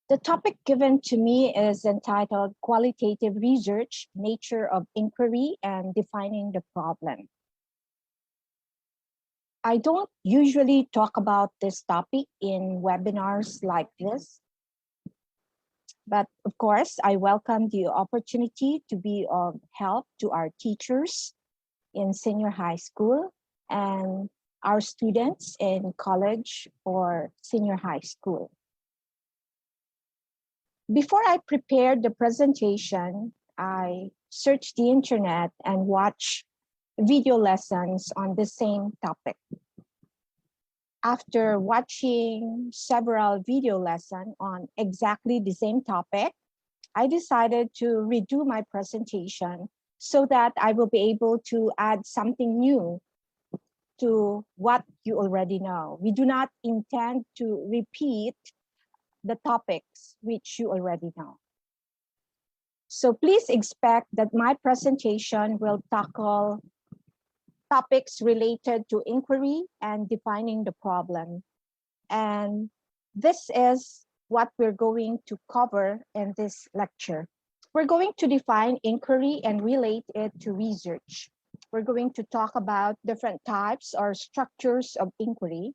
The topic given to me is entitled Qualitative Research, Nature of Inquiry and Defining the Problem. I don't usually talk about this topic in webinars like this, but of course, I welcome the opportunity to be of help to our teachers in senior high school and our students in college or senior high school. Before I prepared the presentation, I searched the internet and watched video lessons on the same topic. After watching several video lessons on exactly the same topic, I decided to redo my presentation so that I will be able to add something new to what you already know. We do not intend to repeat the topics which you already know. So please expect that my presentation will tackle topics related to inquiry and defining the problem. And this is what we're going to cover in this lecture. We're going to define inquiry and relate it to research. We're going to talk about different types or structures of inquiry,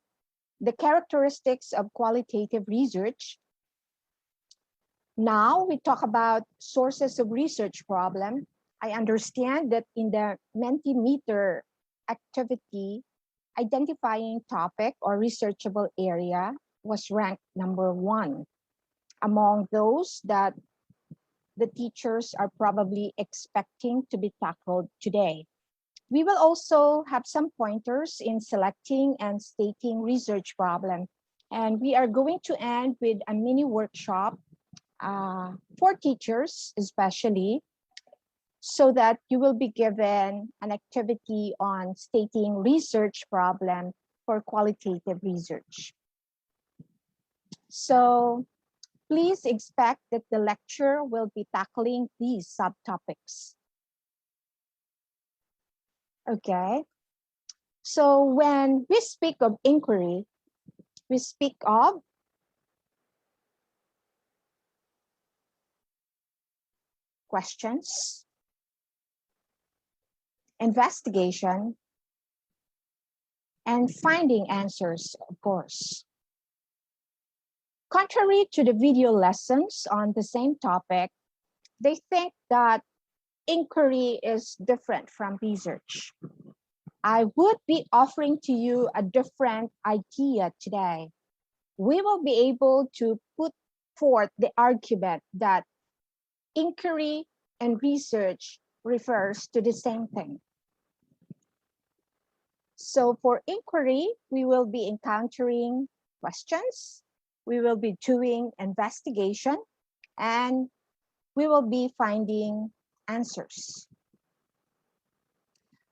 the characteristics of qualitative research. Now we talk about sources of research problem. I understand that in the Mentimeter activity, identifying topic or researchable area was ranked #1 among those that the teachers are probably expecting to be tackled today. We will also have some pointers in selecting and stating research problem. And we are going to end with a mini workshop for teachers especially, so that you will be given an activity on stating research problem for qualitative research. So please expect that the lecture will be tackling these subtopics. Okay, so when we speak of inquiry, we speak of questions, investigation, and finding answers, of course. Contrary to the video lessons on the same topic, they think that inquiry is different from research. I would be offering to you a different idea today. We will be able to put forth the argument that inquiry and research refers to the same thing. So for inquiry, we will be encountering questions, we will be doing investigation, and we will be finding answers.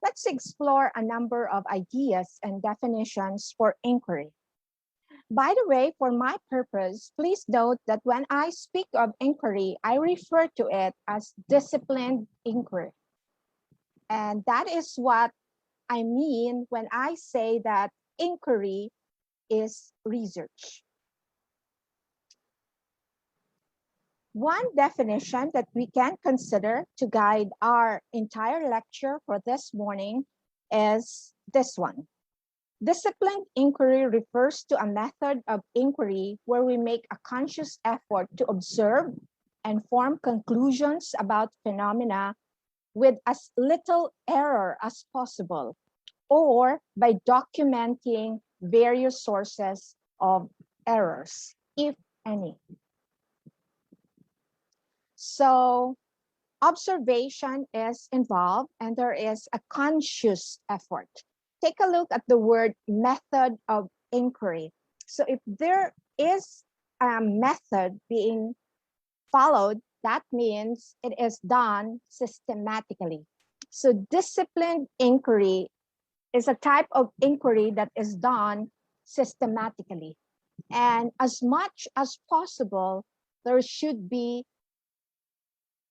Let's explore a number of ideas and definitions for inquiry. By the way, for my purpose, please note that when I speak of inquiry, I refer to it as disciplined inquiry. And that is what I mean when I say that inquiry is research. One definition that we can consider to guide our entire lecture for this morning is this one. Disciplined inquiry refers to a method of inquiry where we make a conscious effort to observe and form conclusions about phenomena with as little error as possible, or by documenting various sources of errors, if any. So observation is involved and there is a conscious effort. Take a look at the word method of inquiry. So if there is a method being followed, that means it is done systematically. So disciplined inquiry is a type of inquiry that is done systematically. And as much as possible, there should be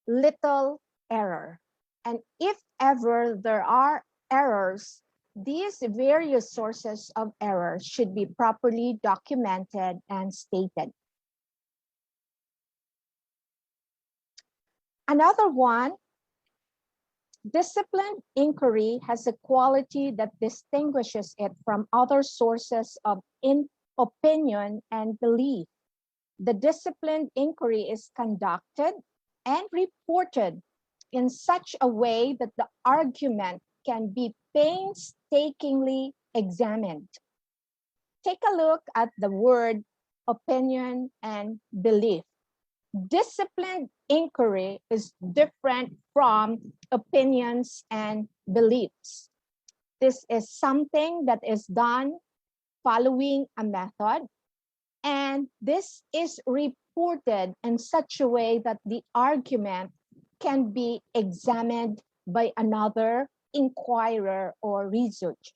little error. And if ever there are errors, these various sources of error should be properly documented and stated. Another one, disciplined inquiry has a quality that distinguishes it from other sources of opinion and belief. The disciplined inquiry is conducted and reported in such a way that the argument can be painstakingly examined. Take a look at the word opinion and belief. Disciplined inquiry is different from opinions and beliefs. This is something that is done following a method, and this is reported in such a way that the argument can be examined by another inquirer or researcher.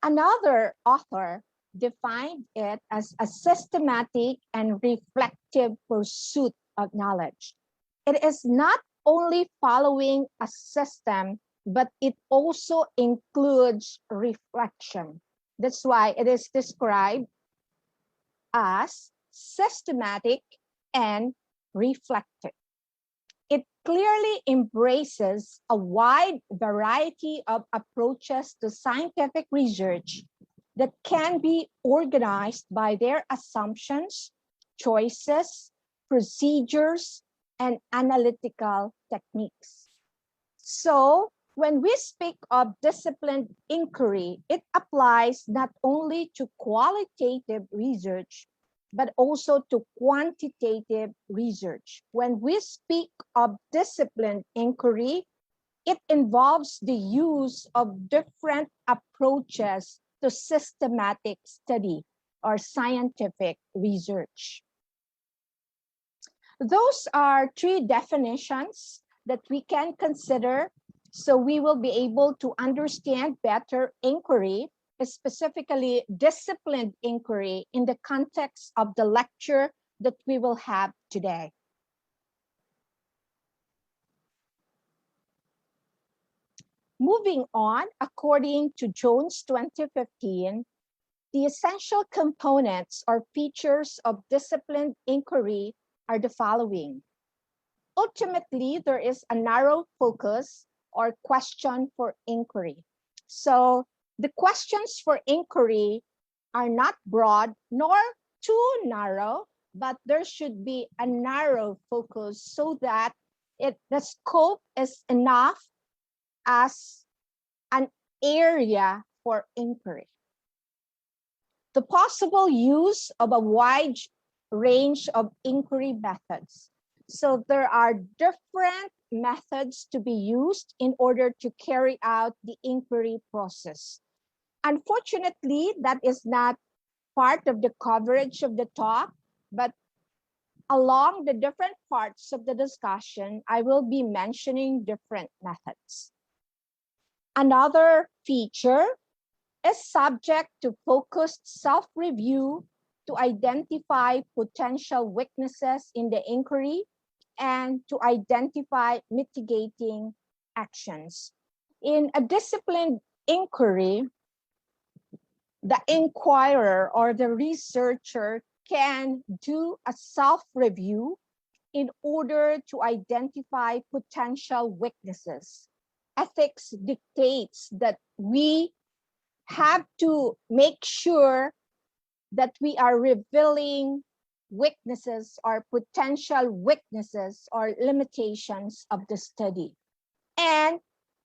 Another author defined it as a systematic and reflective pursuit of knowledge. It is not only following a system, but it also includes reflection. That's why it is described as systematic and reflective. It clearly embraces a wide variety of approaches to scientific research that can be organized by their assumptions, choices, procedures, and analytical techniques. So, when we speak of disciplined inquiry, it applies not only to qualitative research, but also to quantitative research. When we speak of disciplined inquiry, it involves the use of different approaches to systematic study or scientific research. Those are three definitions that we can consider, so we will be able to understand better inquiry, specifically disciplined inquiry, in the context of the lecture that we will have today. Moving on, according to Jones 2015, the essential components or features of disciplined inquiry are the following. Ultimately, there is a narrow focus or question for inquiry. So the questions for inquiry are not broad nor too narrow, but there should be a narrow focus so that the scope is enough as an area for inquiry. The possible use of a wide range of inquiry methods. So there are different methods to be used in order to carry out the inquiry process. Unfortunately, that is not part of the coverage of the talk, but along the different parts of the discussion, I will be mentioning different methods. Another feature is subject to focused self-review to identify potential weaknesses in the inquiry and to identify mitigating actions. In a disciplined inquiry, the inquirer or the researcher can do a self-review in order to identify potential weaknesses. Ethics dictates that we have to make sure that we are revealing weaknesses or potential weaknesses or limitations of the study. And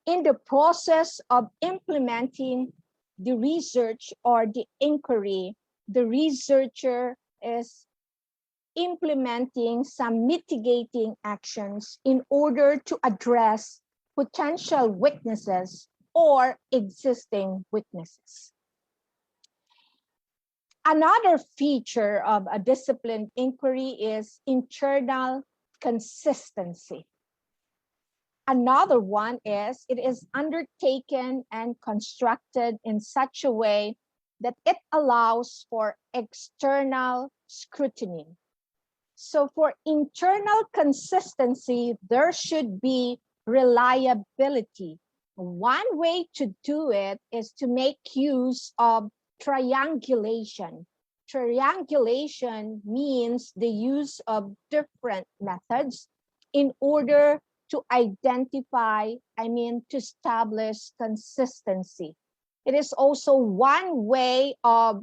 in the process of implementing the research or the inquiry, the researcher is implementing some mitigating actions in order to address potential weaknesses or existing weaknesses. Another feature of a disciplined inquiry is internal consistency. Another one is it is undertaken and constructed in such a way that it allows for external scrutiny. So for internal consistency, there should be reliability. One way to do it is to make use of triangulation. triangulation means the use of different methods in order to identify, to establish consistency. It is also one way of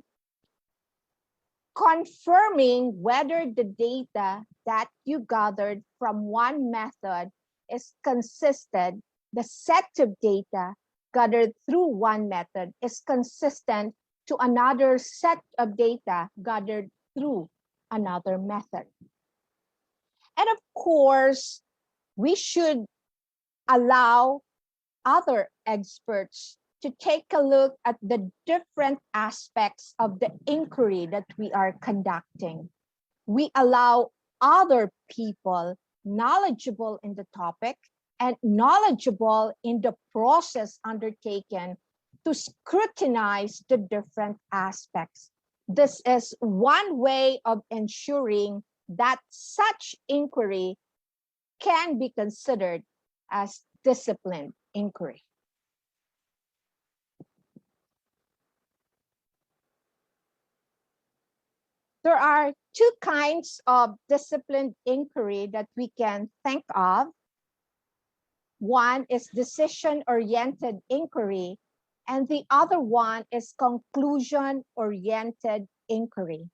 confirming whether the data that you gathered from one method is consistent, the set of data gathered through one method is consistent to another set of data gathered through another method. And of course, we should allow other experts to take a look at the different aspects of the inquiry that we are conducting. We allow other people knowledgeable in the topic and knowledgeable in the process undertaken to scrutinize the different aspects. This is one way of ensuring that such inquiry can be considered as disciplined inquiry. There are two kinds of disciplined inquiry that we can think of. One is decision-oriented inquiry, and the other one is conclusion-oriented inquiry.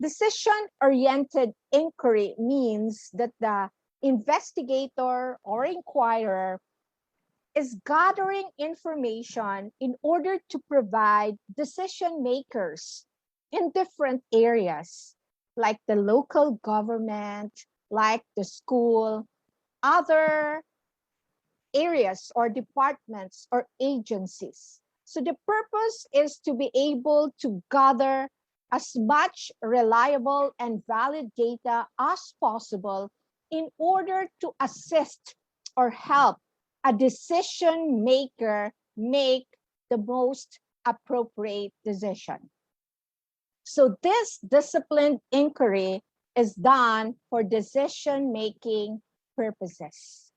Decision-oriented inquiry means that the investigator or inquirer is gathering information in order to provide decision makers in different areas, like the local government, like the school, other areas or departments or agencies. So the purpose is to be able to gather as much reliable and valid data as possible in order to assist or help a decision maker make the most appropriate decision. So this disciplined inquiry is done for decision-making purposes.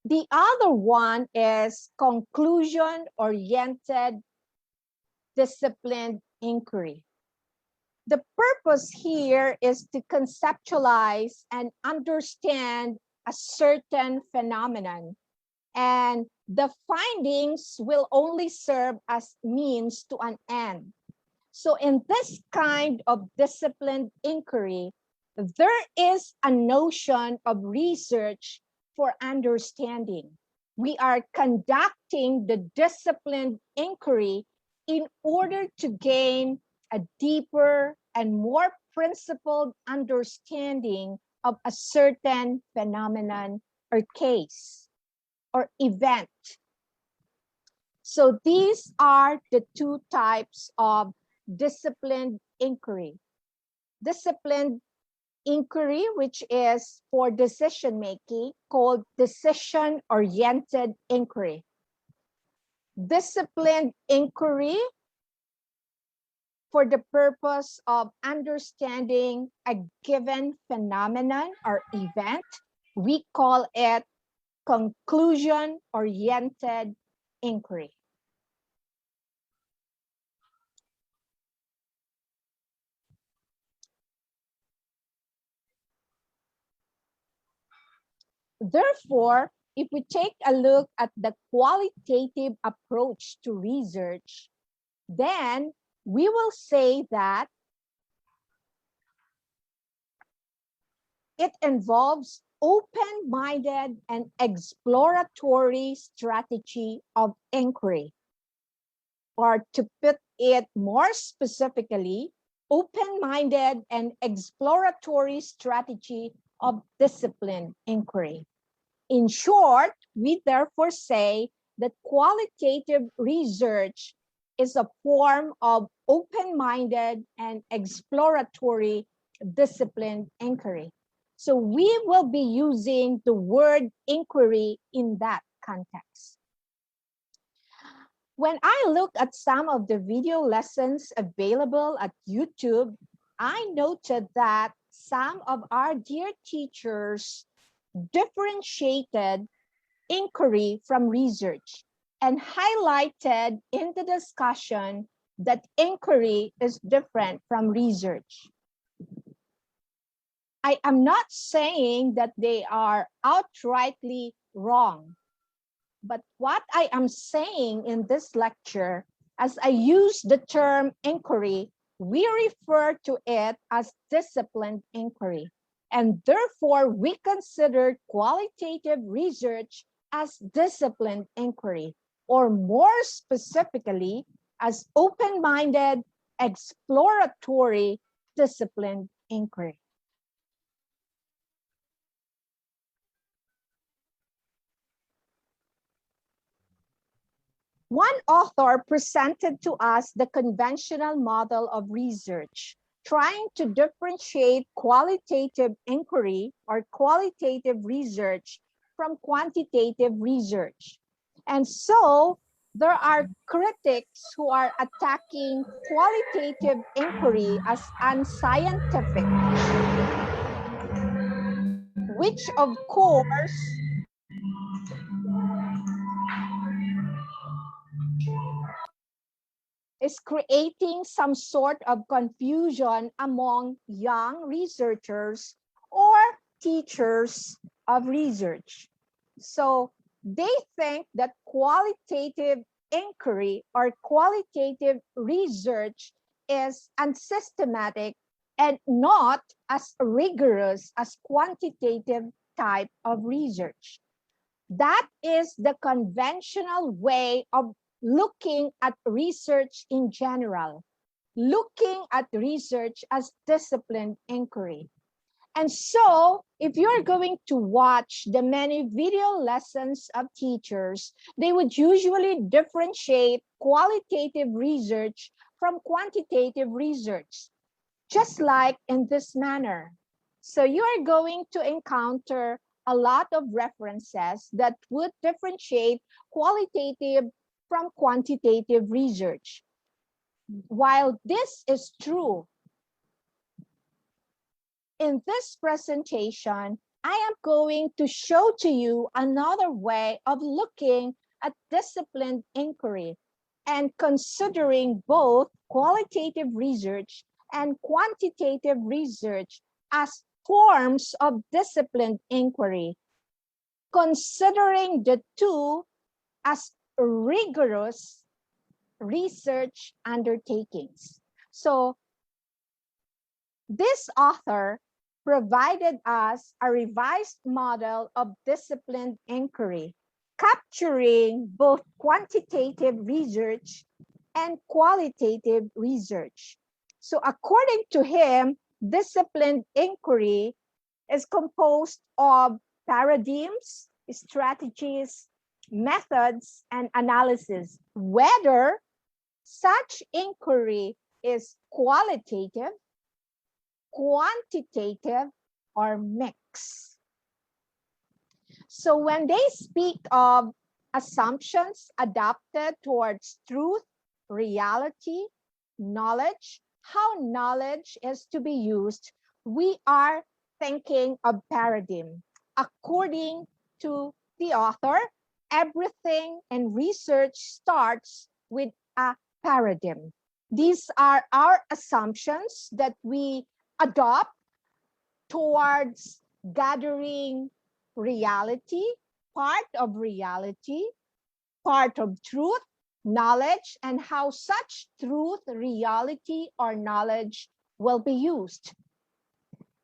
The other one is conclusion-oriented disciplined inquiry. The purpose here is to conceptualize and understand a certain phenomenon, and the findings will only serve as means to an end. So in this kind of disciplined inquiry, there is a notion of research for understanding. We are conducting the disciplined inquiry in order to gain a deeper and more principled understanding of a certain phenomenon or case or event. So these are the two types of disciplined inquiry. Disciplined inquiry, which is for decision making, called decision-oriented inquiry. Disciplined inquiry for the purpose of understanding a given phenomenon or event, we call it conclusion-oriented inquiry. Therefore, if we take a look at the qualitative approach to research, then we will say that it involves open-minded and exploratory strategy of inquiry. Or to put it more specifically, open-minded and exploratory strategy of disciplined inquiry. In short, we therefore say that qualitative research is a form of open-minded and exploratory disciplined inquiry. So we will be using the word inquiry in that context. When I look at some of the video lessons available at YouTube, I noted that some of our dear teachers differentiated inquiry from research and highlighted in the discussion that inquiry is different from research. I am not saying that they are outrightly wrong, but what I am saying in this lecture, as I use the term inquiry, we refer to it as disciplined inquiry. And therefore, we consider qualitative research as disciplined inquiry, or more specifically, as open-minded, exploratory, disciplined inquiry. One author presented to us the conventional model of research, trying to differentiate qualitative inquiry or qualitative research from quantitative research. And so there are critics who are attacking qualitative inquiry as unscientific, which of course is creating some sort of confusion among young researchers or teachers of research. So they think that qualitative inquiry or qualitative research is unsystematic and not as rigorous as quantitative type of research. That is the conventional way of looking at research in general, looking at research as disciplined inquiry. And so, if you're going to watch the many video lessons of teachers, they would usually differentiate qualitative research from quantitative research, just like in this manner. So you are going to encounter a lot of references that would differentiate qualitative from quantitative research. While this is true, in this presentation, I am going to show to you another way of looking at disciplined inquiry and considering both qualitative research and quantitative research as forms of disciplined inquiry, considering the two as rigorous research undertakings. So this author provided us a revised model of disciplined inquiry, capturing both quantitative research and qualitative research. So according to him, disciplined inquiry is composed of paradigms, strategies, methods, and analysis, whether such inquiry is qualitative, quantitative, or mixed. So when they speak of assumptions adapted towards truth, reality, knowledge, how knowledge is to be used, we are thinking of paradigm. According to the author, everything in research starts with a paradigm. These are our assumptions that we adopt towards gathering reality, part of reality, part of truth, knowledge, and how such truth, reality, or knowledge will be used.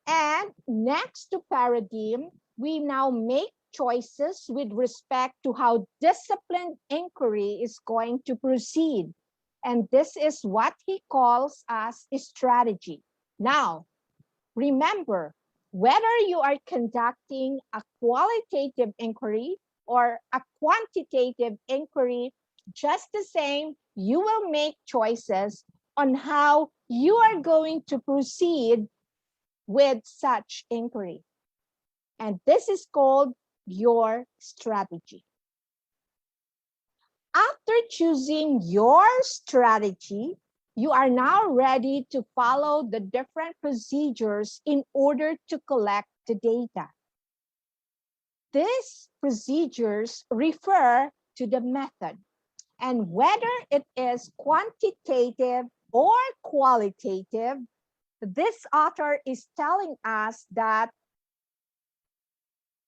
And next to paradigm, we now make choices with respect to how disciplined inquiry is going to proceed. And this is what he calls as a strategy. Now, remember, whether you are conducting a qualitative inquiry or a quantitative inquiry, just the same, you will make choices on how you are going to proceed with such inquiry. And this is called your strategy. After choosing your strategy, you are now ready to follow the different procedures in order to collect the data. These procedures refer to the method. And whether it is quantitative or qualitative, this author is telling us that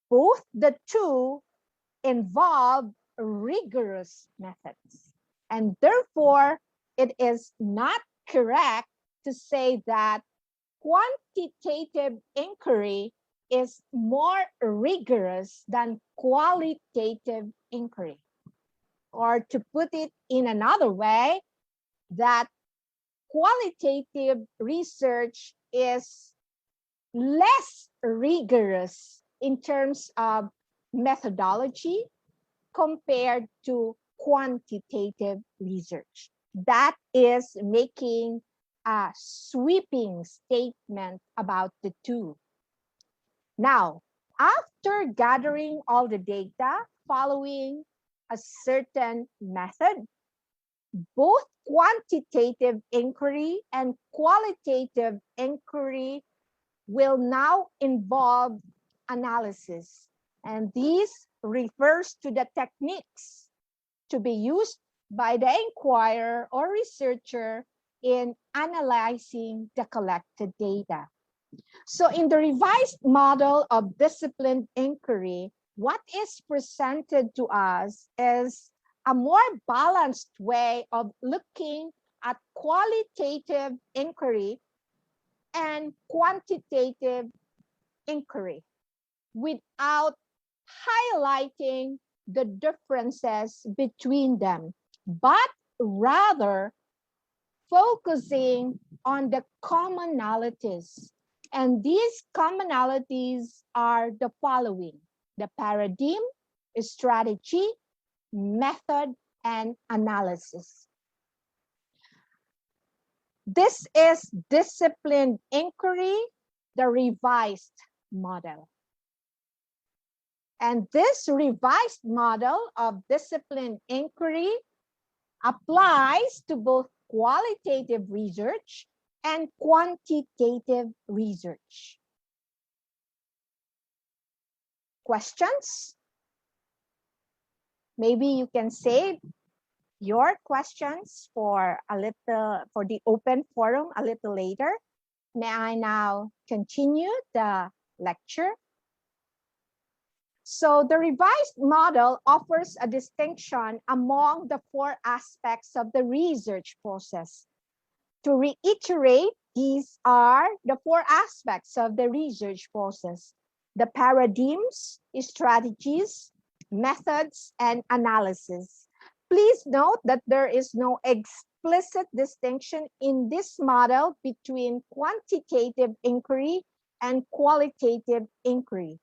both the two involve rigorous methods. And therefore, it is not correct to say that quantitative inquiry is more rigorous than qualitative inquiry. Or to put it in another way, that qualitative research is less rigorous in terms of methodology compared to quantitative research. That is making a sweeping statement about the two. Now, after gathering all the data following a certain method, both quantitative inquiry and qualitative inquiry will now involve analysis. And this refers to the techniques to be used by the inquirer or researcher in analyzing the collected data. So in the revised model of disciplined inquiry, what is presented to us is a more balanced way of looking at qualitative inquiry and quantitative inquiry without highlighting the differences between them, but rather focusing on the commonalities. And these commonalities are the following: the paradigm, strategy, method, and analysis. This is disciplined inquiry, the revised model. And this revised model of disciplined inquiry applies to both qualitative research and quantitative research. Questions? Maybe you can save your questions for the open forum a little later. May I now continue the lecture? So the revised model offers a distinction among the four aspects of the research process. To reiterate, these are the four aspects of the research process: the paradigms, strategies, methods, and analysis. Please note that there is no explicit distinction in this model between quantitative inquiry and qualitative inquiry.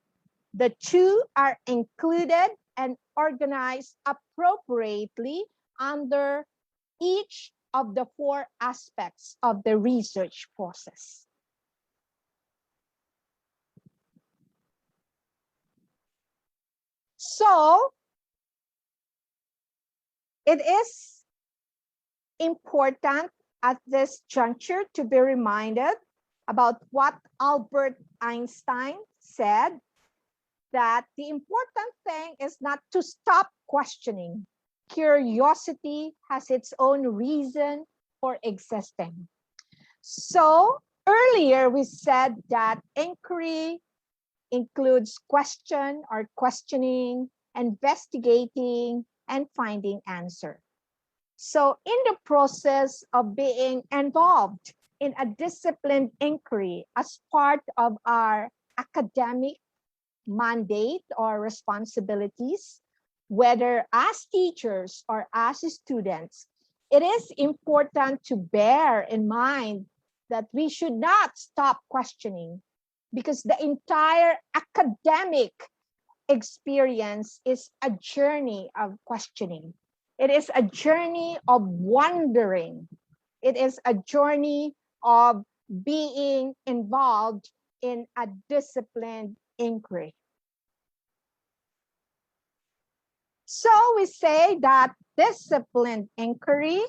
The two are included and organized appropriately under each of the four aspects of the research process. So, it is important at this juncture to be reminded about what Albert Einstein said, that the important thing is not to stop questioning. Curiosity has its own reason for existing. So earlier we said that inquiry includes question or questioning, investigating, and finding answer. So in the process of being involved in a disciplined inquiry as part of our academic mandate or responsibilities, whether as teachers or as students, it is important to bear in mind that we should not stop questioning, because the entire academic experience is a journey of questioning. It is a journey of wondering. It is a journey of being involved in a disciplined inquiry. So we say that disciplined inquiry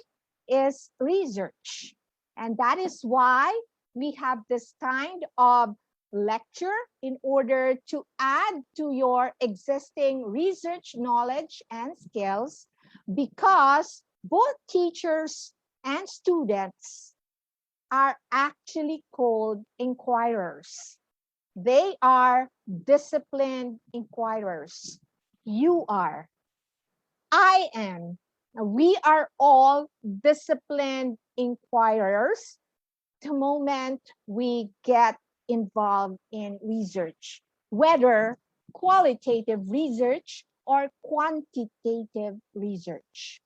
is research. And that is why we have this kind of lecture, in order to add to your existing research knowledge and skills, because both teachers and students are actually called inquirers. They are disciplined inquirers. You are. I am. We are all disciplined inquirers the moment we get involved in research, whether qualitative research or quantitative research.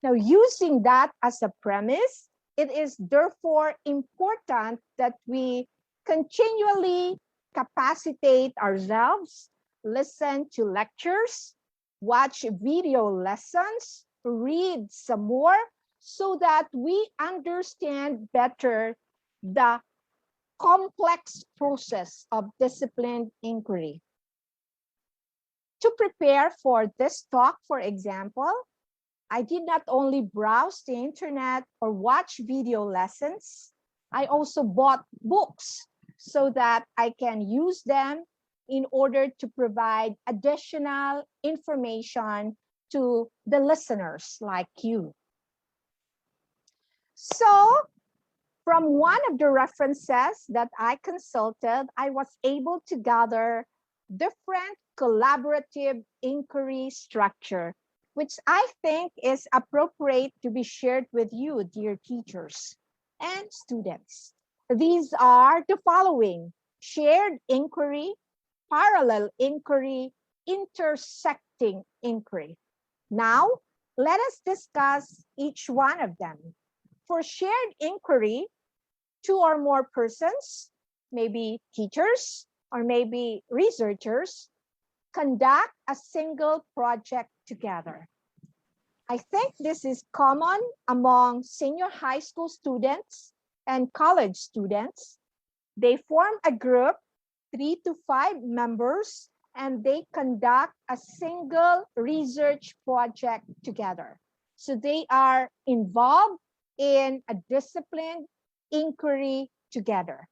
Now, using that as a premise, it is therefore important that we continually capacitate ourselves, listen to lectures, watch video lessons, read some more, so that we understand better the complex process of disciplined inquiry. To prepare for this talk, for example, I did not only browse the internet or watch video lessons, I also bought books so that I can use them in order to provide additional information to the listeners like you. So, from one of the references that I consulted, I was able to gather different collaborative inquiry structure, which I think is appropriate to be shared with you, dear teachers and students. These are the following: shared inquiry, parallel inquiry, intersecting inquiry. Now, let us discuss each one of them. For shared inquiry, two or more persons, maybe teachers or maybe researchers, conduct a single project together. I think this is common among senior high school students and college students. They form a group, 3 to 5 members, and they conduct a single research project together. So they are involved in a disciplined inquiry together.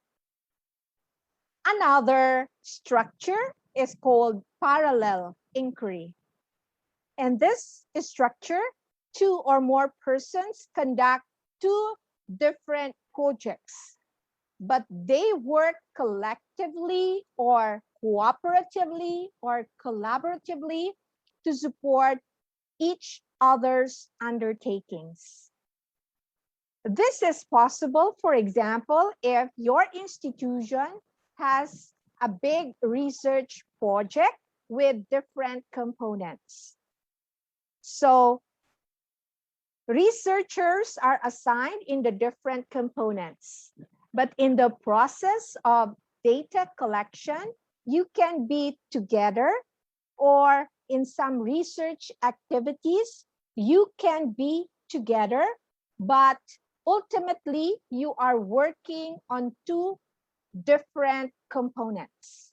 Another structure is called parallel inquiry. And this structure, two or more persons conduct two different projects, but they work collectively or cooperatively or collaboratively to support each other's undertakings. This is possible, for example, if your institution has a big research project with different components. So researchers are assigned in the different components, but in the process of data collection, you can be together, or in some research activities, you can be together, but ultimately you are working on two different components.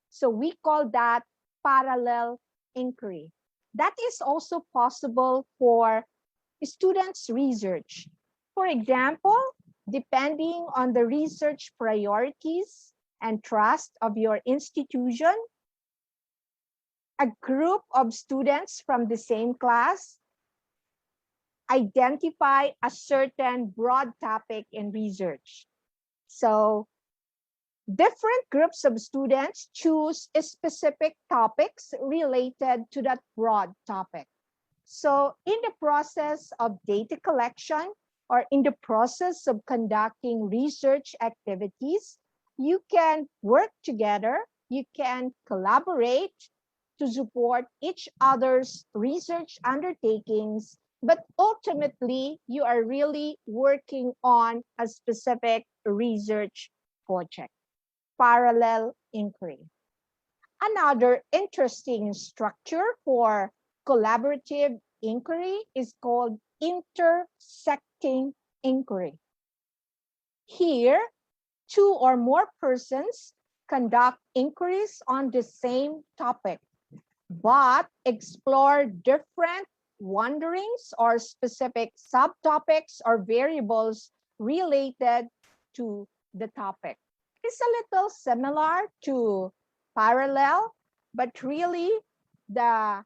So we call that parallel inquiry. That is also possible for students' research. For example, depending on the research priorities and trust of your institution, a group of students from the same class identify a certain broad topic in research. So different groups of students choose specific topics related to that broad topic. So in the process of data collection or in the process of conducting research activities, you can work together, you can collaborate to support each other's research undertakings, but ultimately you are really working on a specific research project. Parallel inquiry. Another interesting structure for collaborative inquiry is called intersecting inquiry. Here, two or more persons conduct inquiries on the same topic, but explore different wanderings or specific subtopics or variables related to the topic. It's a little similar to parallel, but really the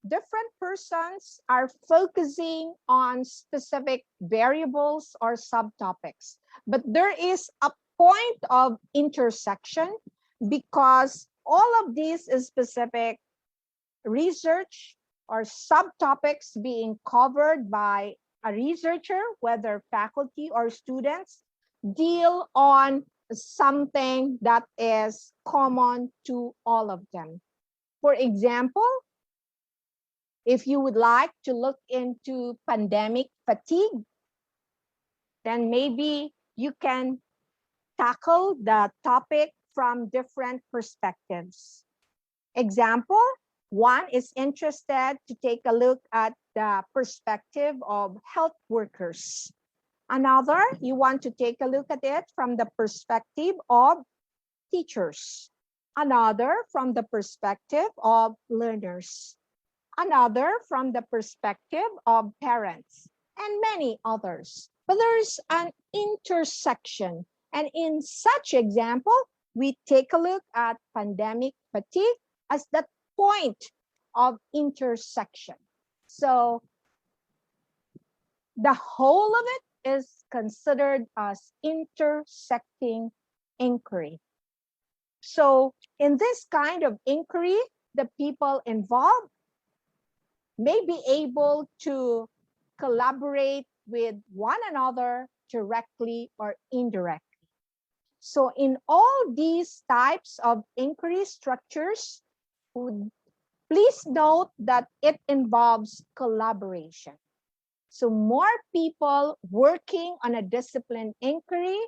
different persons are focusing on specific variables or subtopics, but there is a point of intersection because all of these specific research or subtopics being covered by a researcher, whether faculty or students, deal on something that is common to all of them. For example, if you would like to look into pandemic fatigue, then maybe you can tackle the topic from different perspectives. Example, one is interested to take a look at the perspective of health workers. Another, you want to take a look at it from the perspective of teachers. Another, from the perspective of learners. Another, from the perspective of parents, and many others. But there's an intersection. And in such example, we take a look at pandemic fatigue as the point of intersection. So the whole of it is considered as intersecting inquiry. So in this kind of inquiry, the people involved may be able to collaborate with one another directly or indirectly. So in all these types of inquiry structures, please note that it involves collaboration. So more people working on a discipline inquiry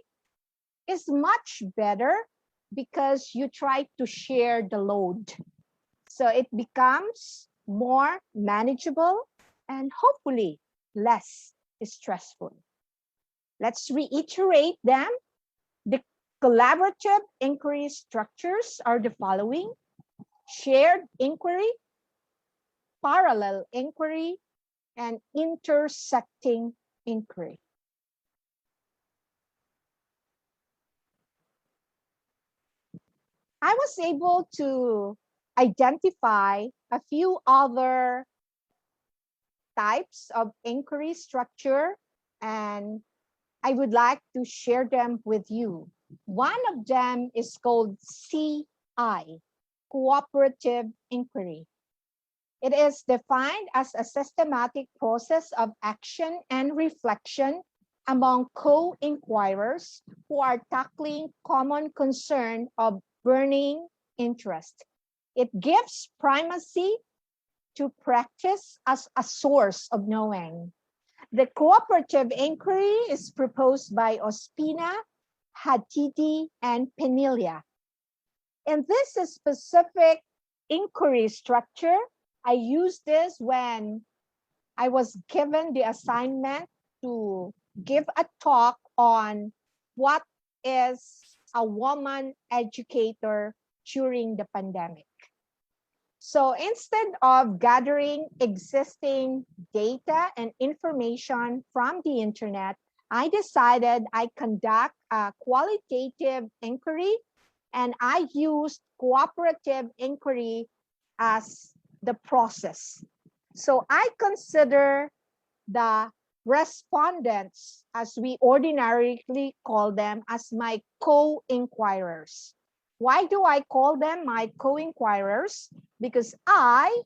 is much better because you try to share the load. So it becomes more manageable and hopefully less stressful. Let's reiterate them. The collaborative inquiry structures are the following: shared inquiry, parallel inquiry, and intersecting inquiry. I was able to identify a few other types of inquiry structure, and I would like to share them with you. One of them is called CI, Cooperative Inquiry. It is defined as a systematic process of action and reflection among co-inquirers who are tackling common concern of burning interest. It gives primacy to practice as a source of knowing. The cooperative inquiry is proposed by Ospina, Hatiti, and Penilla. In this specific inquiry structure, I used this when I was given the assignment to give a talk on what is a woman educator during the pandemic. So instead of gathering existing data and information from the internet, I decided I conduct a qualitative inquiry, and I used cooperative inquiry as the process. So I consider the respondents, as we ordinarily call them, as my co-inquirers. Why do I call them my co-inquirers? Because I,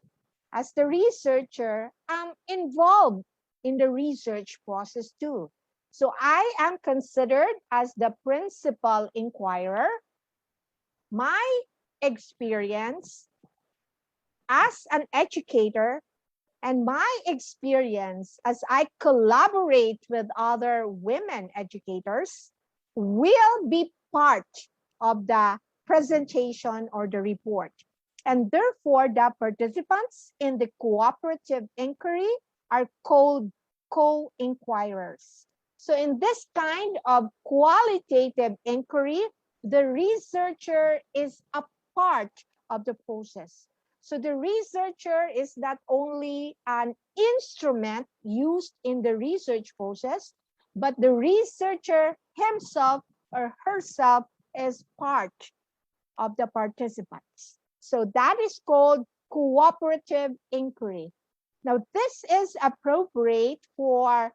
as the researcher, am involved in the research process too. So I am considered as the principal inquirer. My experience as an educator and my experience as I collaborate with other women educators will be part of the presentation or the report. And therefore, the participants in the cooperative inquiry are called co-inquirers. So in this kind of qualitative inquiry, the researcher is a part of the process. So the researcher is not only an instrument used in the research process, but the researcher himself or herself is part of the participants. So that is called cooperative inquiry. Now, this is appropriate for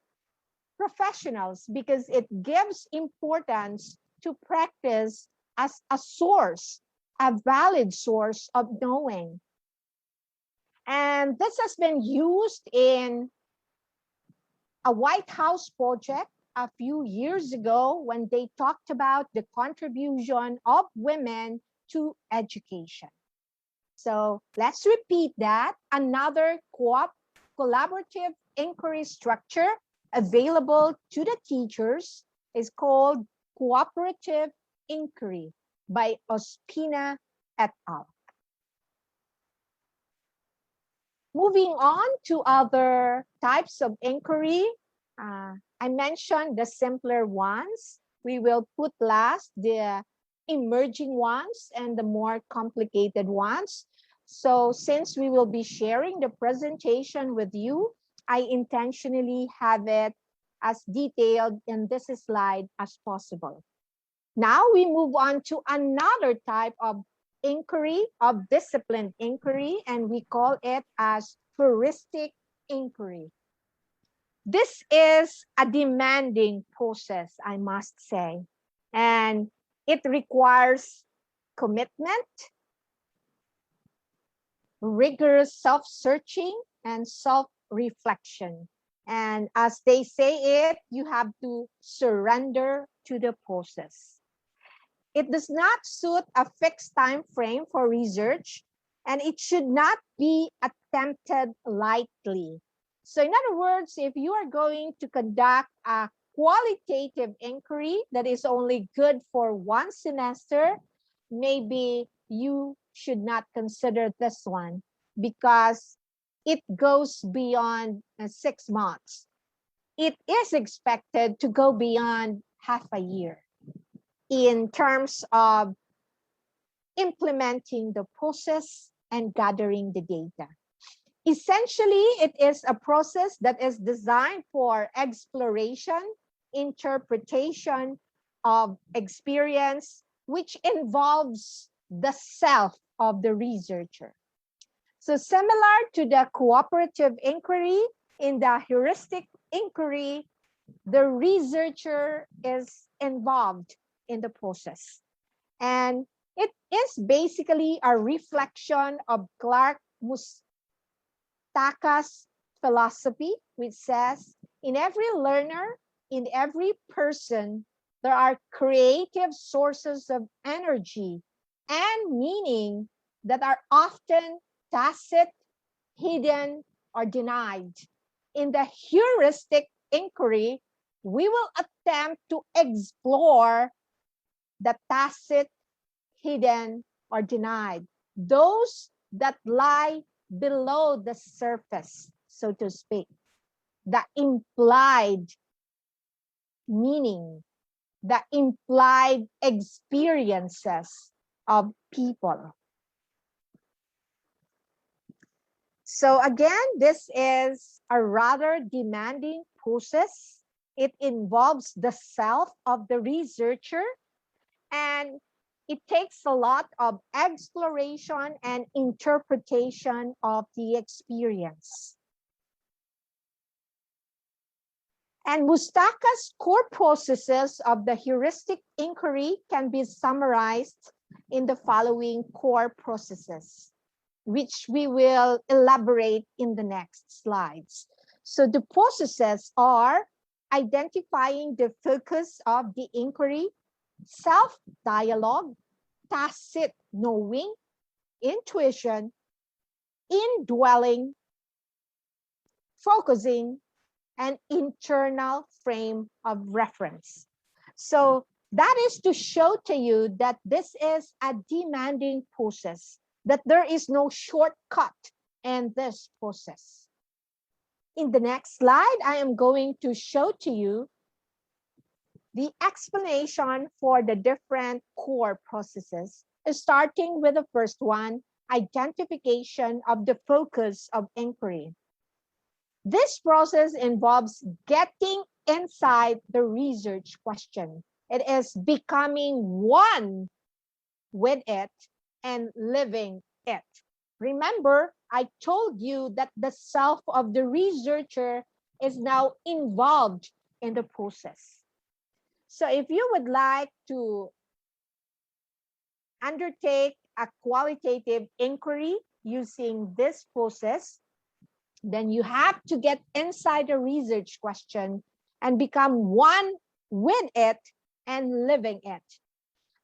professionals because it gives importance to practice as a source, a valid source of knowing. And this has been used in a White House project a few years ago when they talked about the contribution of women to education. So let's repeat that. Another collaborative inquiry structure available to the teachers is called cooperative inquiry by Ospina et al. Moving on to other types of inquiry, I mentioned the simpler ones. We will put last the emerging ones and the more complicated ones. So since we will be sharing the presentation with you, I intentionally have it as detailed in this slide as possible. Now we move on to another type of inquiry, of disciplined inquiry, and we call it as heuristic inquiry. This is a demanding process, I must say, and it requires commitment, rigorous self-searching, and self-reflection. And as they say it, you have to surrender to the process. It does not suit a fixed time frame for research, and it should not be attempted lightly. So in other words, if you are going to conduct a qualitative inquiry that is only good for one semester, maybe you should not consider this one because it goes beyond 6 months. It is expected to go beyond half a year in terms of implementing the process and gathering the data. Essentially, it is a process that is designed for exploration, interpretation of experience, which involves the self of the researcher. So similar to the cooperative inquiry, in the heuristic inquiry, the researcher is involved in the process. And it is basically a reflection of Clark Mustaka's philosophy, which says, in every learner, in every person, there are creative sources of energy and meaning that are often tacit, hidden, or denied. In the heuristic inquiry, we will attempt to explore the tacit, hidden, or denied, those that lie below the surface, so to speak, the implied meaning, the implied experiences of people. So again, this is a rather demanding process. It involves the self of the researcher, and it takes a lot of exploration and interpretation of the experience. And Mustaka's core processes of the heuristic inquiry can be summarized in the following core processes, which we will elaborate in the next slides. So the processes are identifying the focus of the inquiry, self-dialogue, tacit knowing, intuition, indwelling, focusing, and internal frame of reference. So that is to show to you that this is a demanding process, that there is no shortcut in this process. In the next slide, I am going to show to you the explanation for the different core processes, starting with the first one, identification of the focus of inquiry. This process involves getting inside the research question. It is becoming one with it and living it. Remember, I told you that the self of the researcher is now involved in the process. So if you would like to undertake a qualitative inquiry using this process, then you have to get inside the research question and become one with it and living it.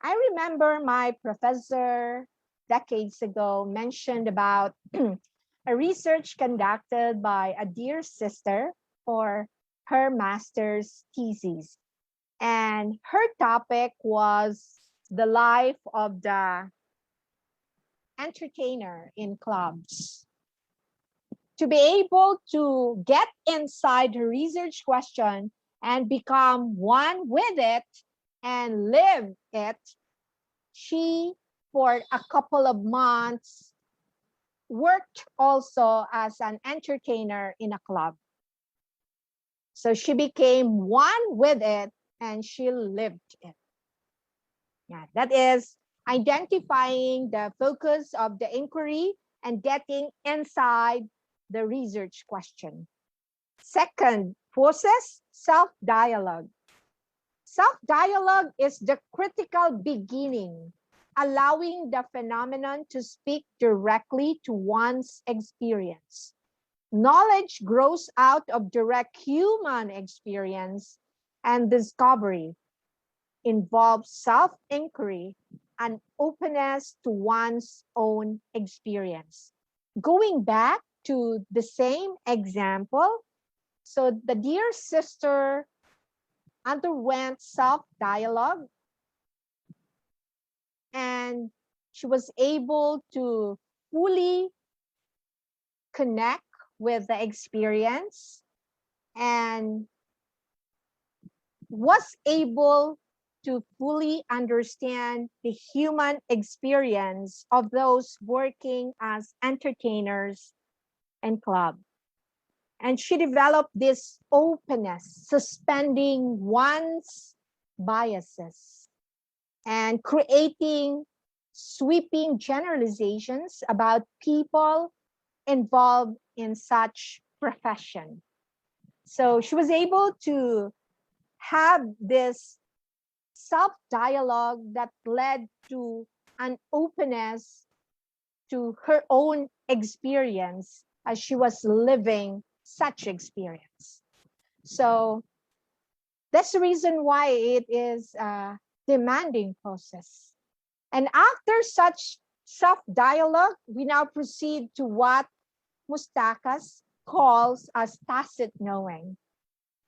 I remember my professor decades ago mentioned about a research conducted by a dear sister for her master's thesis. And her topic was the life of the entertainer in clubs. To be able to get inside the research question and become one with it and live it, she, for a couple of months, worked also as an entertainer in a club. So she became one with it and she lived it. Yeah, that is identifying the focus of the inquiry and getting inside the research question. Second process, self-dialogue. Self-dialogue is the critical beginning, allowing the phenomenon to speak directly to one's experience. Knowledge grows out of direct human experience, and discovery involves self-inquiry and openness to one's own experience. Going back to the same example, so the dear sister underwent self-dialogue and she was able to fully connect with the experience and was able to fully understand the human experience of those working as entertainers and club. And she developed this openness, suspending one's biases and creating sweeping generalizations about people involved in such profession. So she was able to have this self-dialogue that led to an openness to her own experience as she was living such experience. So that's the reason why it is a demanding process. And after such self-dialogue, we now proceed to what Mustakas calls as tacit knowing.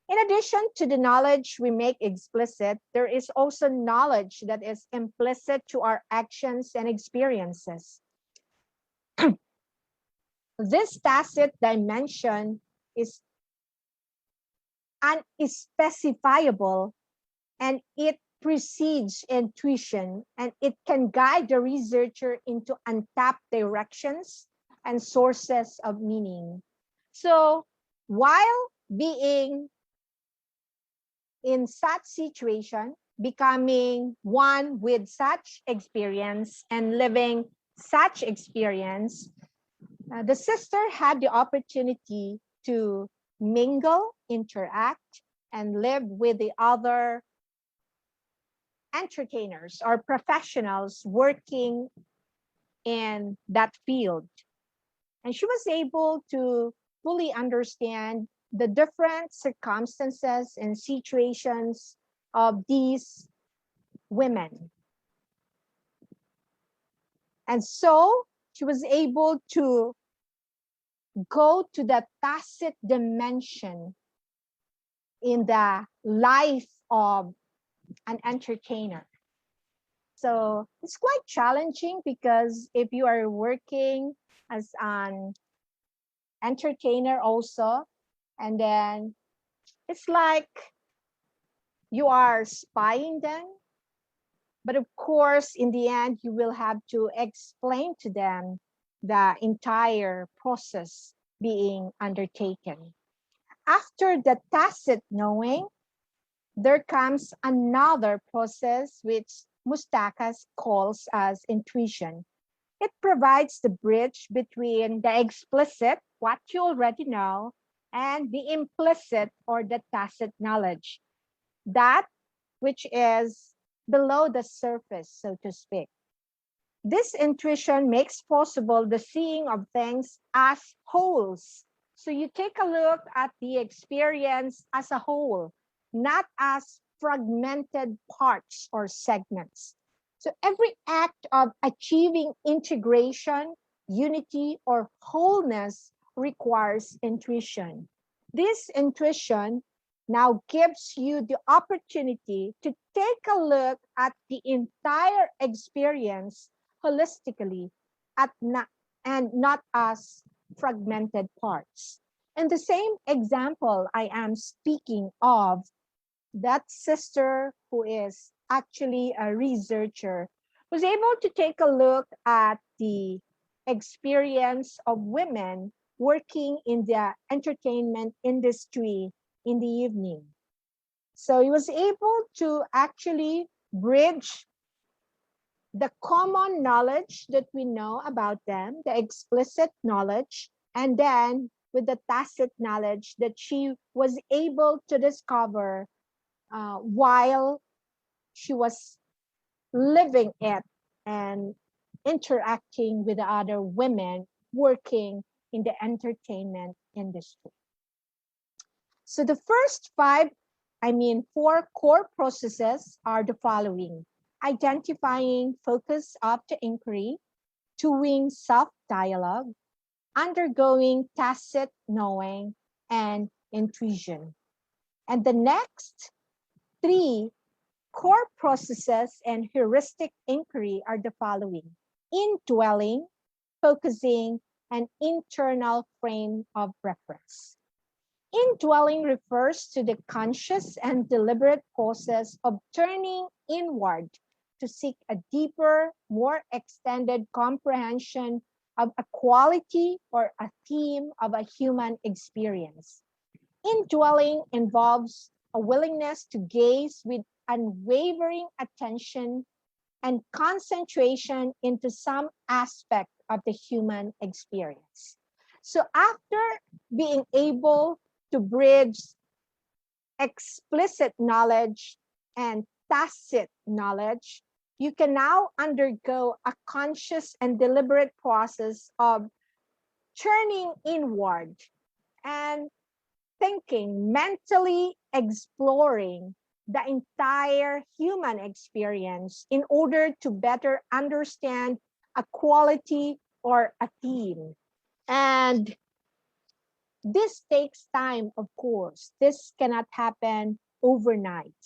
In addition to the knowledge we make explicit, there is also knowledge that is implicit to our actions and experiences. This tacit dimension is unspecifiable and it precedes intuition, and it can guide the researcher into untapped directions and sources of meaning. So while being in such situation, becoming one with such experience and living such experience, the sister had the opportunity to mingle, interact, and live with the other entertainers or professionals working in that field. And she was able to fully understand the different circumstances and situations of these women. And so she was able to go to the tacit dimension in the life of an entertainer. So it's quite challenging because if you are working as an entertainer also, and then it's like you are spying them, but of course in the end you will have to explain to them the entire process being undertaken. After the tacit knowing, there comes another process which Mustakas calls as intuition. It provides the bridge between the explicit, what you already know, and the implicit or the tacit knowledge, that which is below the surface, so to speak. This intuition makes possible the seeing of things as wholes. So you take a look at the experience as a whole, not as fragmented parts or segments. So every act of achieving integration, unity, or wholeness requires intuition. This intuition now gives you the opportunity to take a look at the entire experience holistically and not as fragmented parts. And the same example I am speaking of, that sister who is actually a researcher was able to take a look at the experience of women working in the entertainment industry in the evening. So he was able to actually bridge the common knowledge that we know about them, the explicit knowledge, and then with the tacit knowledge that she was able to discover while she was living it and interacting with the other women working in the entertainment industry. So the first four core processes are the following: identifying focus of the inquiry, doing self-dialogue, undergoing tacit knowing, and intuition. And the next three core processes and heuristic inquiry are the following: indwelling, focusing, and internal frame of reference. Indwelling refers to the conscious and deliberate process of turning inward to seek a deeper, more extended comprehension of a quality or a theme of a human experience. Indwelling involves a willingness to gaze with unwavering attention and concentration into some aspect of the human experience. So after being able to bridge explicit knowledge and tacit knowledge, you can now undergo a conscious and deliberate process of turning inward and thinking, mentally exploring the entire human experience in order to better understand a quality or a theme. And this takes time, of course. This cannot happen overnight.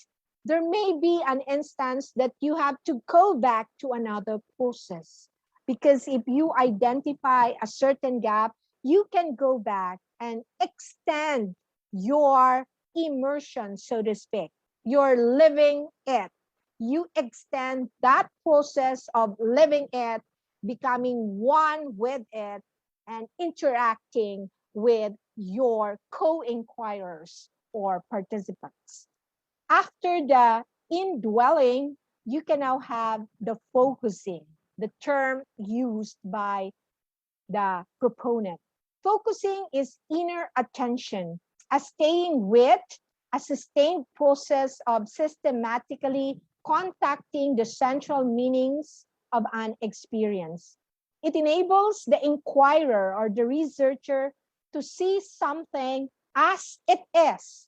There may be an instance that you have to go back to another process, because if you identify a certain gap, you can go back and extend your immersion, so to speak. You're living it. You extend that process of living it, becoming one with it, and interacting with your co-inquirers or participants. After the indwelling, you can now have the focusing, the term used by the proponent. Focusing is inner attention, a staying with, a sustained process of systematically contacting the central meanings of an experience. It enables the inquirer or the researcher to see something as it is.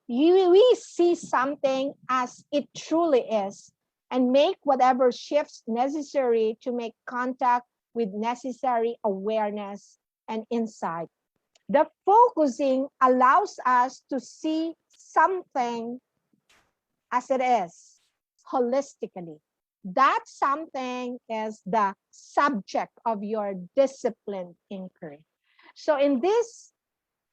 We see something as it truly is and make whatever shifts necessary to make contact with necessary awareness and insight. The focusing allows us to see something as it is, holistically. That something is the subject of your disciplined inquiry. So in this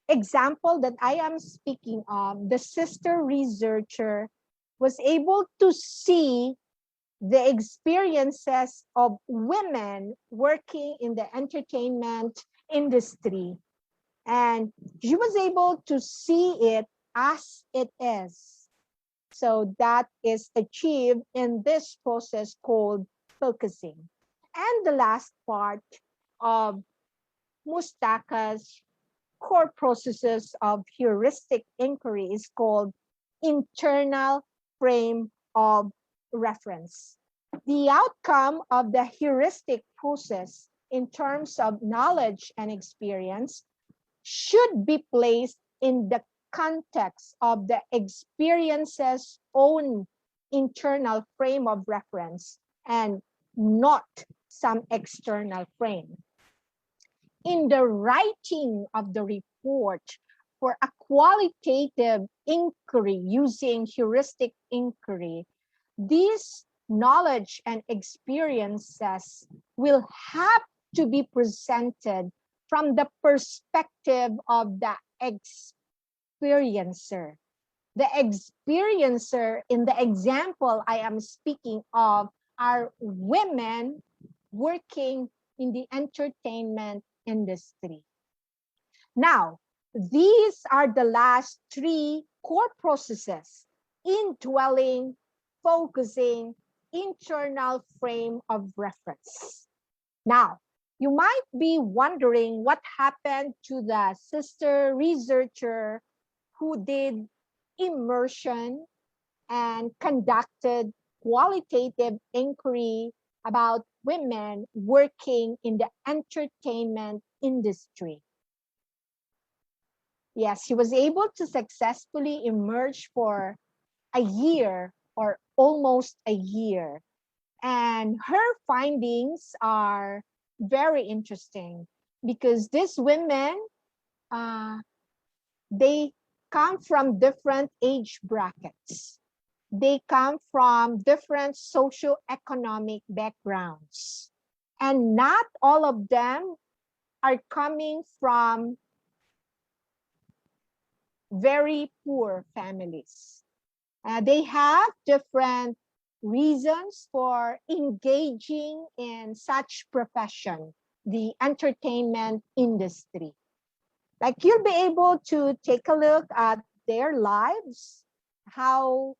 example that I am speaking of, the sister researcher was able to see the experiences of women working in the entertainment industry. And she was able to see it as it is. So that is achieved in this process called focusing. And the last part of Mustaka's core processes of heuristic inquiry is called internal frame of reference. The outcome of the heuristic process in terms of knowledge and experience should be placed in the context of the experience's own internal frame of reference and not some external frame. In the writing of the report for a qualitative inquiry using heuristic inquiry, these knowledge and experiences will have to be presented from the perspective of the experiencer. The experiencer in the example I am speaking of are women working in the entertainment industry. Now, these are the last three core processes: indwelling, focusing, internal frame of reference. Now, you might be wondering what happened to the sister researcher who did immersion and conducted qualitative inquiry about women working in the entertainment industry. Yes, she was able to successfully emerge for a year or almost a year. And her findings are very interesting because these women, they come from different age brackets. They come from different socioeconomic backgrounds. And not all of them are coming from very poor families. They have different reasons for engaging in such profession, the entertainment industry. Like, you'll be able to take a look at their lives, how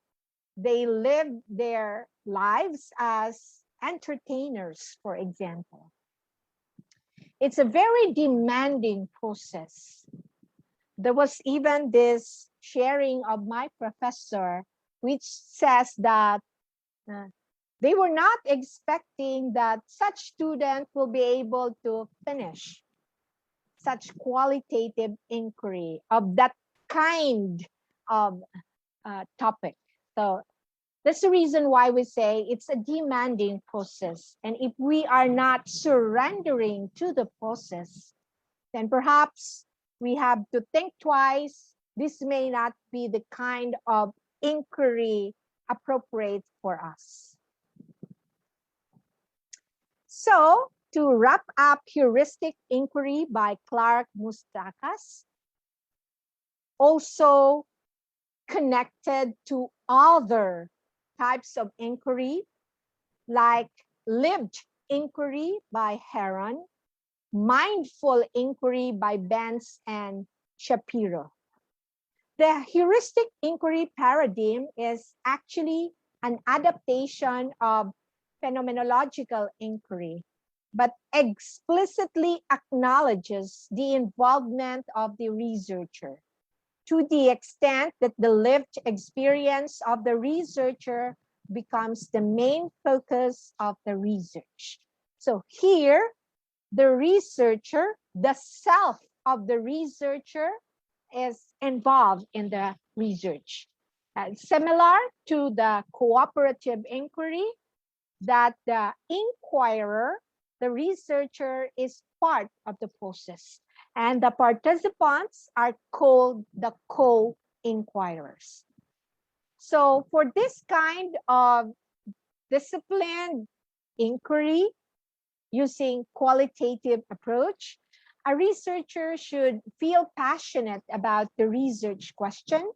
they live their lives as entertainers, for example. It's a very demanding process. There was even this sharing of my professor, which says that they were not expecting that such students will be able to finish such qualitative inquiry of that kind of topic. So that's the reason why we say it's a demanding process. And if we are not surrendering to the process, then perhaps we have to think twice. This may not be the kind of inquiry appropriate for us. So, to wrap up heuristic inquiry by Clark Mustakas, also connected to other types of inquiry, like lived inquiry by Heron, mindful inquiry by Benz and Shapiro. The heuristic inquiry paradigm is actually an adaptation of phenomenological inquiry, but explicitly acknowledges the involvement of the researcher to the extent that the lived experience of the researcher becomes the main focus of the research. So here, the researcher, the self of the researcher, is involved in the research. Similar to the cooperative inquiry, that the inquirer, the researcher, is part of the process, and the participants are called the co-inquirers. So for this kind of disciplined inquiry using qualitative approach, a researcher should feel passionate about the research question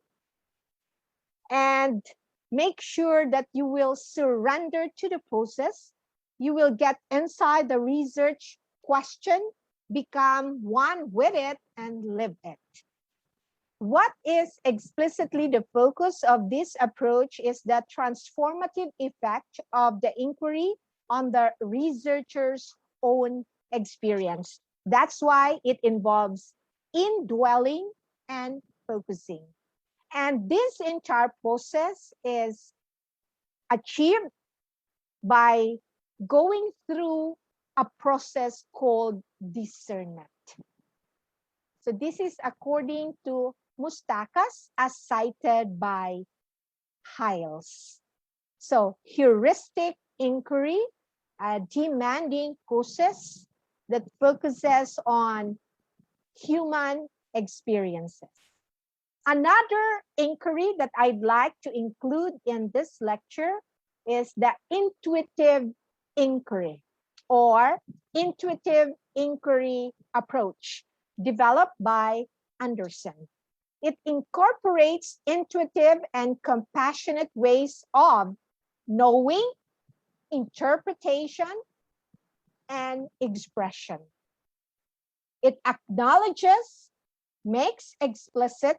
and make sure that you will surrender to the process. You will get inside the research question, become one with it, and live it. What is explicitly the focus of this approach is the transformative effect of the inquiry on the researcher's own experience. That's why it involves indwelling and focusing. And this entire process is achieved by going through a process called discernment. So this is according to Mustakas as cited by Hiles. So heuristic inquiry, a demanding process that focuses on human experiences. Another inquiry that I'd like to include in this lecture is the intuitive inquiry or intuitive inquiry approach developed by Anderson. It incorporates intuitive and compassionate ways of knowing, interpretation, and expression. It acknowledges, makes explicit,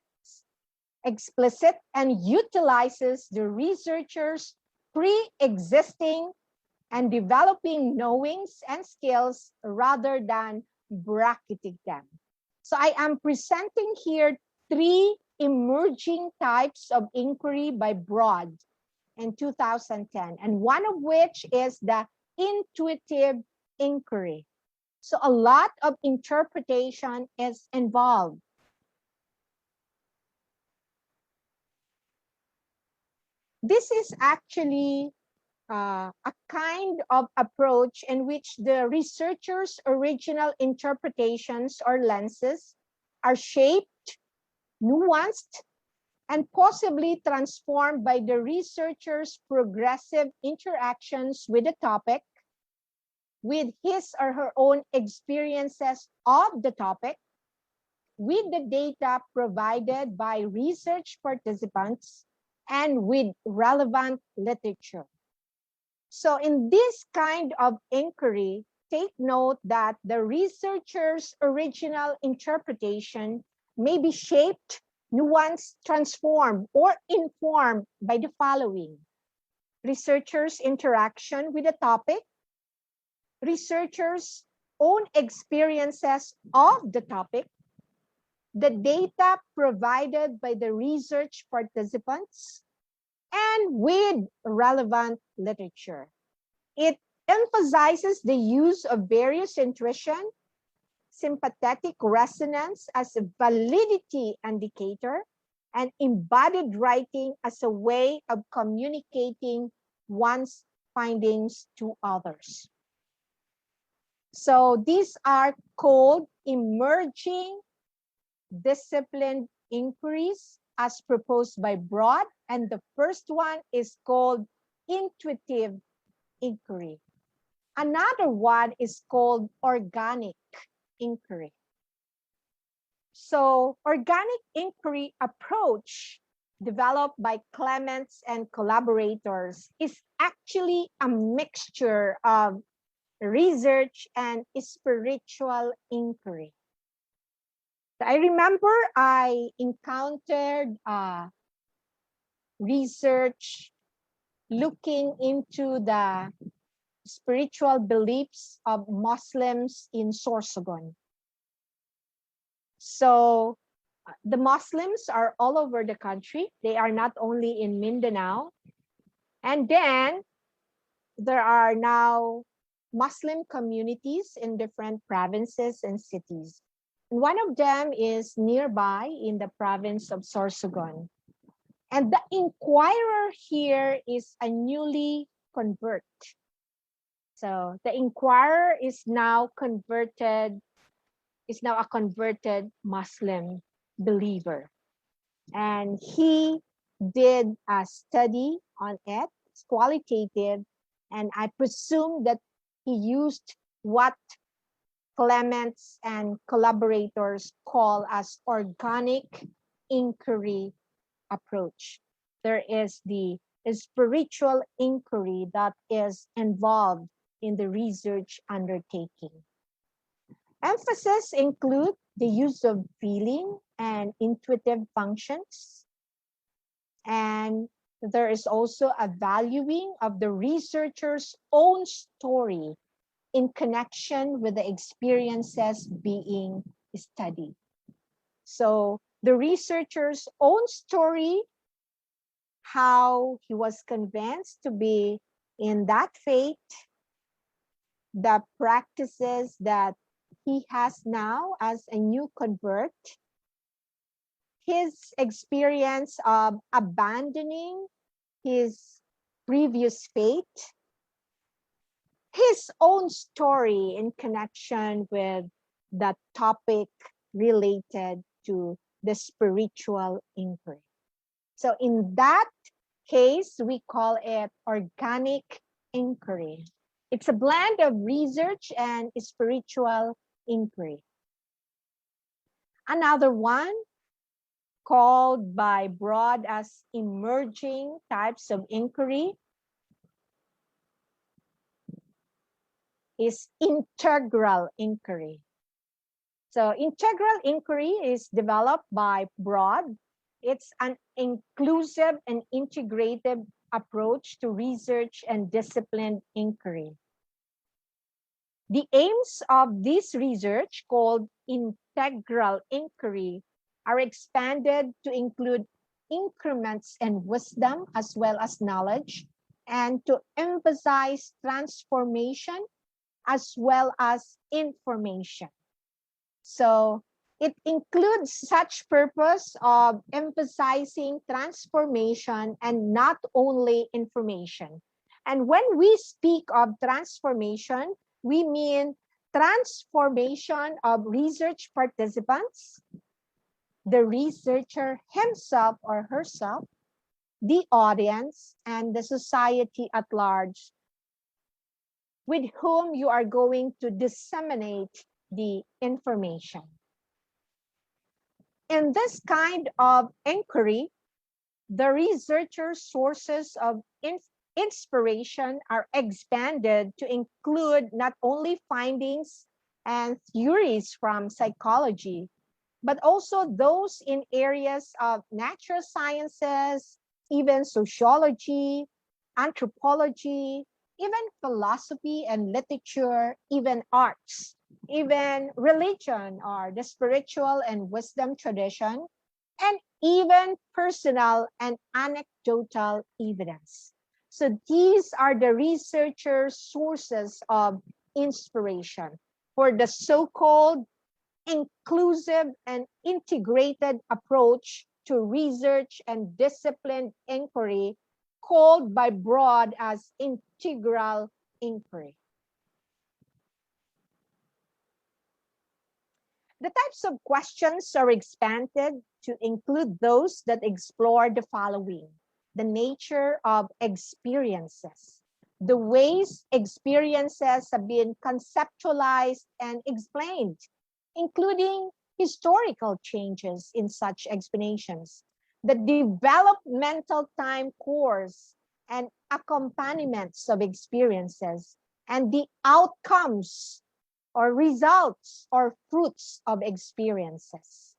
and utilizes the researcher's pre-existing and developing knowings and skills rather than bracketing them. So I am presenting here 3 emerging types of inquiry by Broad in 2010, and one of which is the intuitive inquiry. So a lot of interpretation is involved. This is actually a kind of approach in which the researcher's original interpretations or lenses are shaped, nuanced, and possibly transformed by the researcher's progressive interactions with the topic, with his or her own experiences of the topic, with the data provided by research participants, and with relevant literature. So in this kind of inquiry, take note that the researcher's original interpretation may be shaped, nuanced, transformed, or informed by the following: researchers' interaction with the topic, researchers' own experiences of the topic, the data provided by the research participants, and with relevant literature. It emphasizes the use of various intuition, sympathetic resonance as a validity indicator, and embodied writing as a way of communicating one's findings to others. So these are called emerging disciplined inquiries as proposed by Broad, and the first one is called intuitive inquiry. Another one is called organic inquiry. So organic inquiry approach developed by Clements and collaborators is actually a mixture of research and spiritual inquiry. I remember I encountered research looking into the spiritual beliefs of Muslims in Sorsogon. So the Muslims are all over the country. They are not only in Mindanao. And then there are now Muslim communities in different provinces and cities. And one of them is nearby in the province of Sorsogon. And the inquirer here is a newly convert. So the inquirer is now a converted Muslim believer. And he did a study on it, it's qualitative, and I presume that he used what Clements and collaborators call as organic inquiry approach. There is the spiritual inquiry that is involved in the research undertaking. Emphasis include the use of feeling and intuitive functions. And There is also a valuing of the researcher's own story in connection with the experiences being studied. So the researcher's own story, how he was convinced to be in that faith, the practices that he has now as a new convert, his experience of abandoning his previous faith, his own story in connection with the topic related to the spiritual inquiry. So in that case, we call it organic inquiry. It's a blend of research and spiritual inquiry. Another one, called by Broad as emerging types of inquiry, is integral inquiry. So integral inquiry is developed by Broad. It's an inclusive and integrative approach to research and disciplined inquiry. The aims of this research, called integral inquiry, are expanded to include increments in wisdom as well as knowledge, and to emphasize transformation as well as information. So it includes such purpose of emphasizing transformation and not only information. And when we speak of transformation, we mean transformation of research participants, the researcher himself or herself, the audience, and the society at large with whom you are going to disseminate the information. In this kind of inquiry, the researcher's sources of inspiration are expanded to include not only findings and theories from psychology, but also those in areas of natural sciences, even sociology, anthropology, even philosophy and literature, even arts, even religion or the spiritual and wisdom tradition, and even personal and anecdotal evidence. So these are the researchers' sources of inspiration for the so-called inclusive and integrated approach to research and disciplined inquiry, called by Broad as integral inquiry. The types of questions are expanded to include those that explore the following: the nature of experiences, the ways experiences have been conceptualized and explained, including historical changes in such explanations, the developmental time course and accompaniments of experiences, and the outcomes or results or fruits of experiences.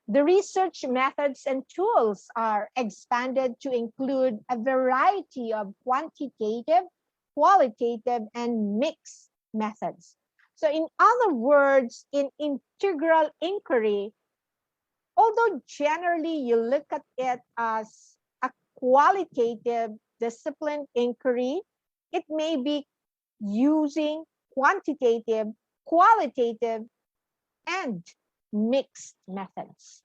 The research methods and tools are expanded to include a variety of quantitative, qualitative, and mixed methods. So in other words, in integral inquiry, although generally you look at it as a qualitative disciplined inquiry, it may be using quantitative, qualitative, and mixed methods.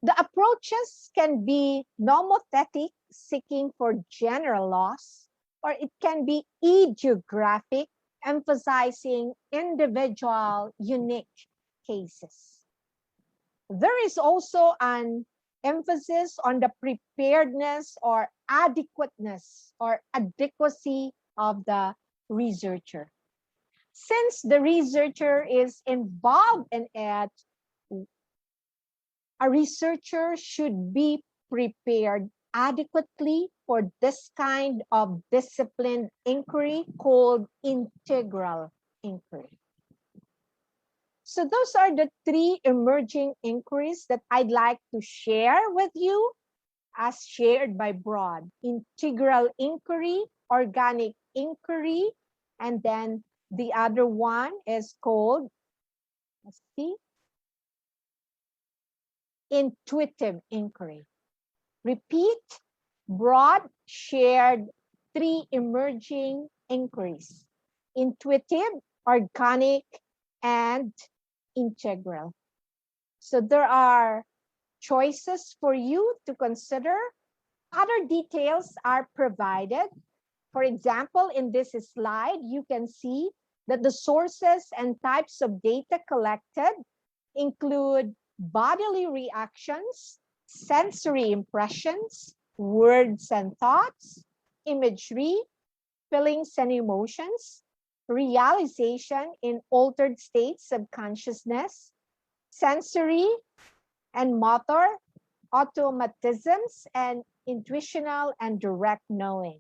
The approaches can be nomothetic, seeking for general laws, or it can be ideographic, emphasizing individual, unique cases. There is also an emphasis on the preparedness or adequateness or adequacy of the researcher. Since the researcher is involved in it, a researcher should be prepared adequately for this kind of disciplined inquiry, called integral inquiry. So those are the three emerging inquiries that I'd like to share with you as shared by Broad: integral inquiry, organic inquiry, and then the other one is called, let's see, intuitive inquiry. Repeat, Broad shared three emerging inquiries: intuitive, organic, and integral. So there are choices for you to consider. Other details are provided. For example, in this slide, you can see that the sources and types of data collected include bodily reactions, sensory impressions, words and thoughts, imagery, feelings and emotions, realization in altered states of consciousness, sensory and motor automatisms, and intuitional and direct knowing.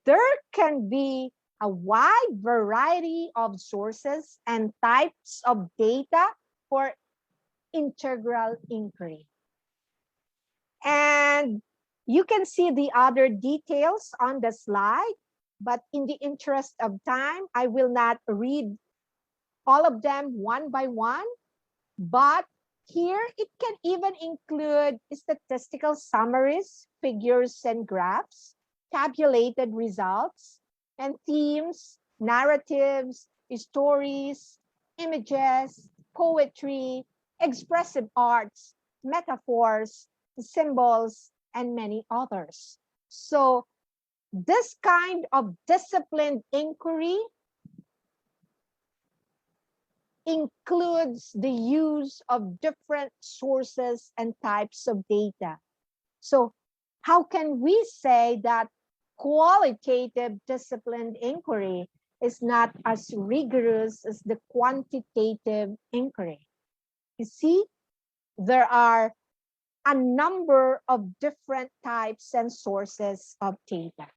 There can be a wide variety of sources and types of data for integral inquiry. And you can see the other details on the slide, but in the interest of time, I will not read all of them one by one, but here it can even include statistical summaries, figures and graphs, tabulated results, and themes, narratives, stories, images, poetry, expressive arts, metaphors, symbols, and many others. So this kind of disciplined inquiry includes the use of different sources and types of data. So how can we say that qualitative disciplined inquiry is not as rigorous as the quantitative inquiry? You see, there are a number of different types and sources of data.